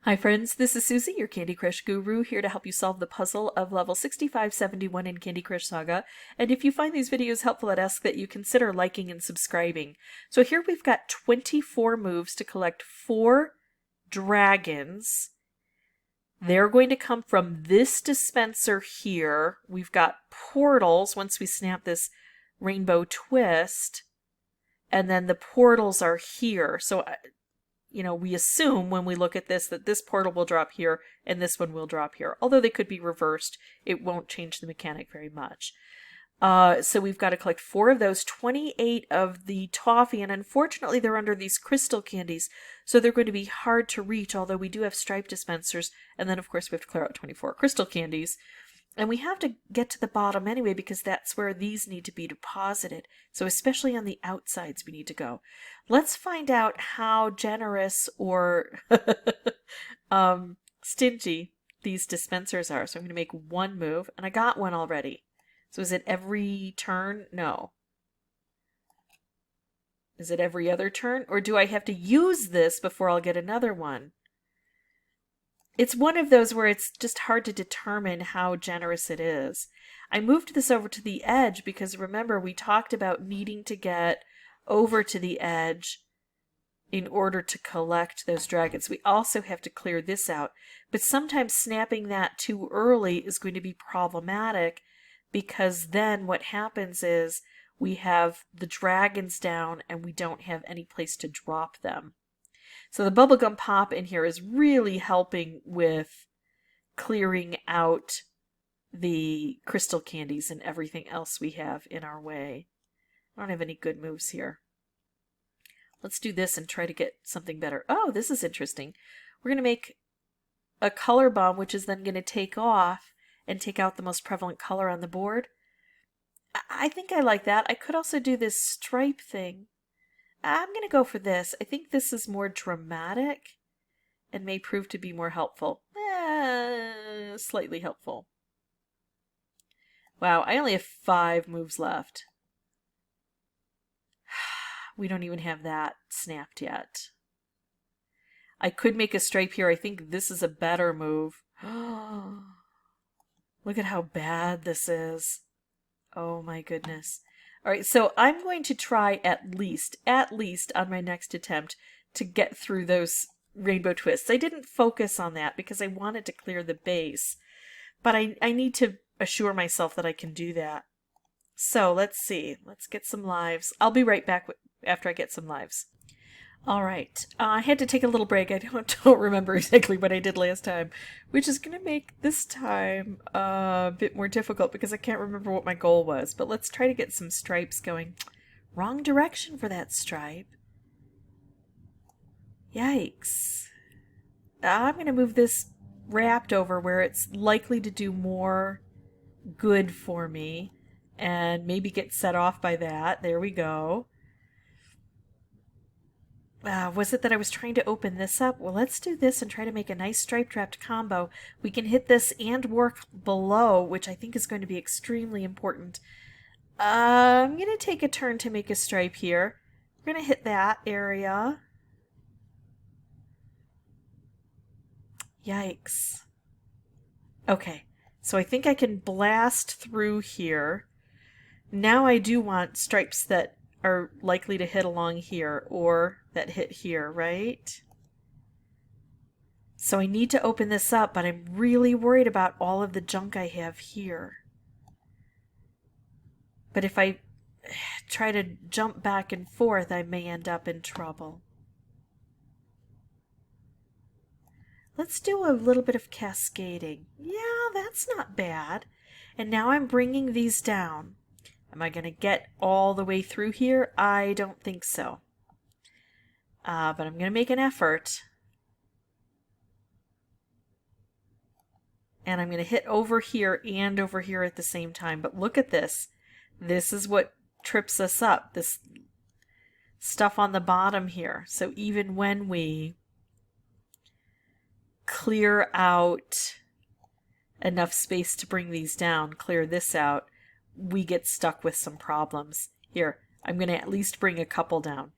Hi friends, this is Suzy, your Candy Crush guru, here to help you solve the puzzle of level 6571 in Candy Crush Saga. And if you find these videos helpful, I'd ask that you consider liking and subscribing. So here we've got 24 moves to collect 4 dragons. They're going to come from this dispenser here. We've got portals once we snap this rainbow twist. And then the portals are here. So we assume when we look at this that this portal will drop here and this one will drop here. Although they could be reversed, it won't change the mechanic very much. So we've got to collect 4 of those, 28 of the toffee, and unfortunately they're under these crystal candies, so they're going to be hard to reach, although we do have stripe dispensers, and then of course we have to clear out 24 crystal candies. And we have to get to the bottom anyway because that's where these need to be deposited. So especially on the outsides we need to go. Let's find out how generous or stingy these dispensers are. So I'm going to make one move, and I got one already. So is it every turn? No. Is it every other turn? Or do I have to use this before I'll get another one? It's one of those where it's just hard to determine how generous it is. I moved this over to the edge because remember we talked about needing to get over to the edge in order to collect those dragons. We also have to clear this out, but sometimes snapping that too early is going to be problematic because then what happens is we have the dragons down and we don't have any place to drop them. So the bubblegum pop in here is really helping with clearing out the crystal candies and everything else we have in our way. I don't have any good moves here. Let's do this and try to get something better. Oh, this is interesting. We're going to make a color bomb, which is then going to take off and take out the most prevalent color on the board. I think I like that. I could also do this stripe thing. I'm going to go for this. I think this is more dramatic and may prove to be more helpful. Slightly helpful. Wow, I only have 5 moves left. We don't even have that snapped yet. I could make a stripe here. I think this is a better move. Look at how bad this is. Oh my goodness. All right, so I'm going to try at least on my next attempt to get through those rainbow twists. I didn't focus on that because I wanted to clear the base, but I need to assure myself that I can do that. So let's see. Let's get some lives. I'll be right back after I get some lives. All right, I had to take a little break. I don't remember exactly what I did last time, which is going to make this time a bit more difficult because I can't remember what my goal was. But let's try to get some stripes going. Wrong direction for that stripe. Yikes. I'm going to move this wrapped over where it's likely to do more good for me and maybe get set off by that. There we go. Was it that I was trying to open this up? Well, let's do this and try to make a nice striped wrapped combo. We can hit this and work below, which I think is going to be extremely important. I'm going to take a turn to make a stripe here. We're going to hit that area. Yikes. Okay, so I think I can blast through here. Now I do want stripes that are likely to hit along here or that hit here, right? So I need to open this up, but I'm really worried about all of the junk I have here. But if I try to jump back and forth, I may end up in trouble. Let's do a little bit of cascading. Yeah, that's not bad. And now I'm bringing these down. Am I going to get all the way through here? I don't think so. But I'm going to make an effort. And I'm going to hit over here and over here at the same time. But look at this. This is what trips us up. This stuff on the bottom here. So even when we clear out enough space to bring these down, clear this out, we get stuck with some problems. Here, I'm going to at least bring a couple down.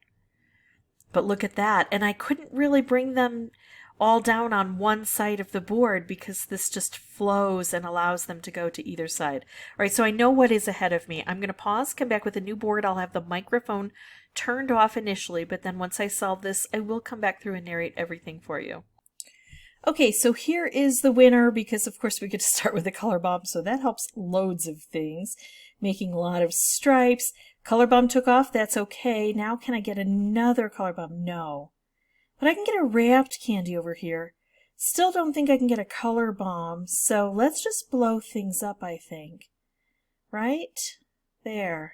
But look at that. And I couldn't really bring them all down on one side of the board because this just flows and allows them to go to either side. All right, so I know what is ahead of me. I'm going to pause, come back with a new board. I'll have the microphone turned off initially, but then once I solve this, I will come back through and narrate everything for you. Okay, so here is the winner because, of course, we get to start with the color bomb, so that helps loads of things, making a lot of stripes. Color bomb took off, that's okay. Now can I get another color bomb? No. But I can get a wrapped candy over here. Still don't think I can get a color bomb, so let's just blow things up, I think. Right? There.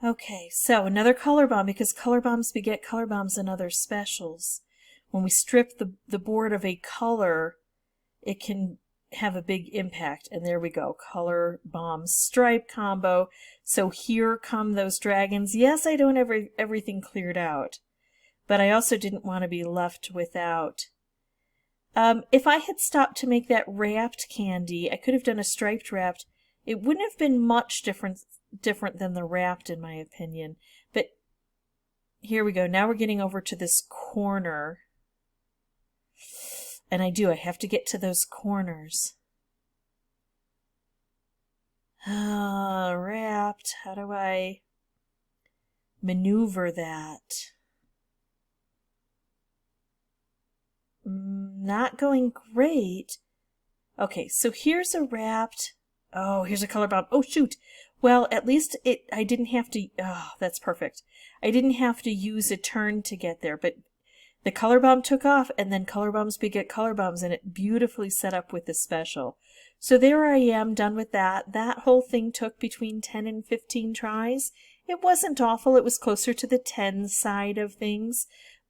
Okay, so another color bomb, because color bombs beget color bombs and other specials. When we strip the board of a color, it can have a big impact. And there we go, color bomb stripe combo. So here come those dragons. Yes, I don't have everything cleared out, but I also didn't want to be left without. If I had stopped to make that wrapped candy, I could have done a striped wrapped. It wouldn't have been much different than the wrapped, in my opinion. But here we go. Now we're getting over to this corner. And I have to get to those corners. Wrapped. How do I maneuver that? Not going great. Okay, so here's a wrapped. Oh, here's a color bomb. Oh, shoot. Well, at least I didn't have to. Oh, that's perfect. I didn't have to use a turn to get there, but the color bomb took off, and then color bombs beget color bombs, and it beautifully set up with the special. So there I am, done with that. That whole thing took between 10 and 15 tries. It wasn't awful. It was closer to the 10 side of things,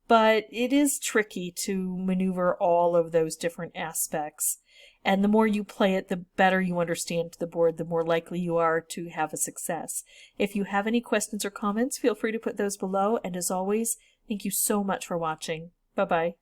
but it is tricky to maneuver all of those different aspects. And the more you play it, the better you understand the board, the more likely you are to have a success. If you have any questions or comments, feel free to put those below. And as always, thank you so much for watching. Bye-bye.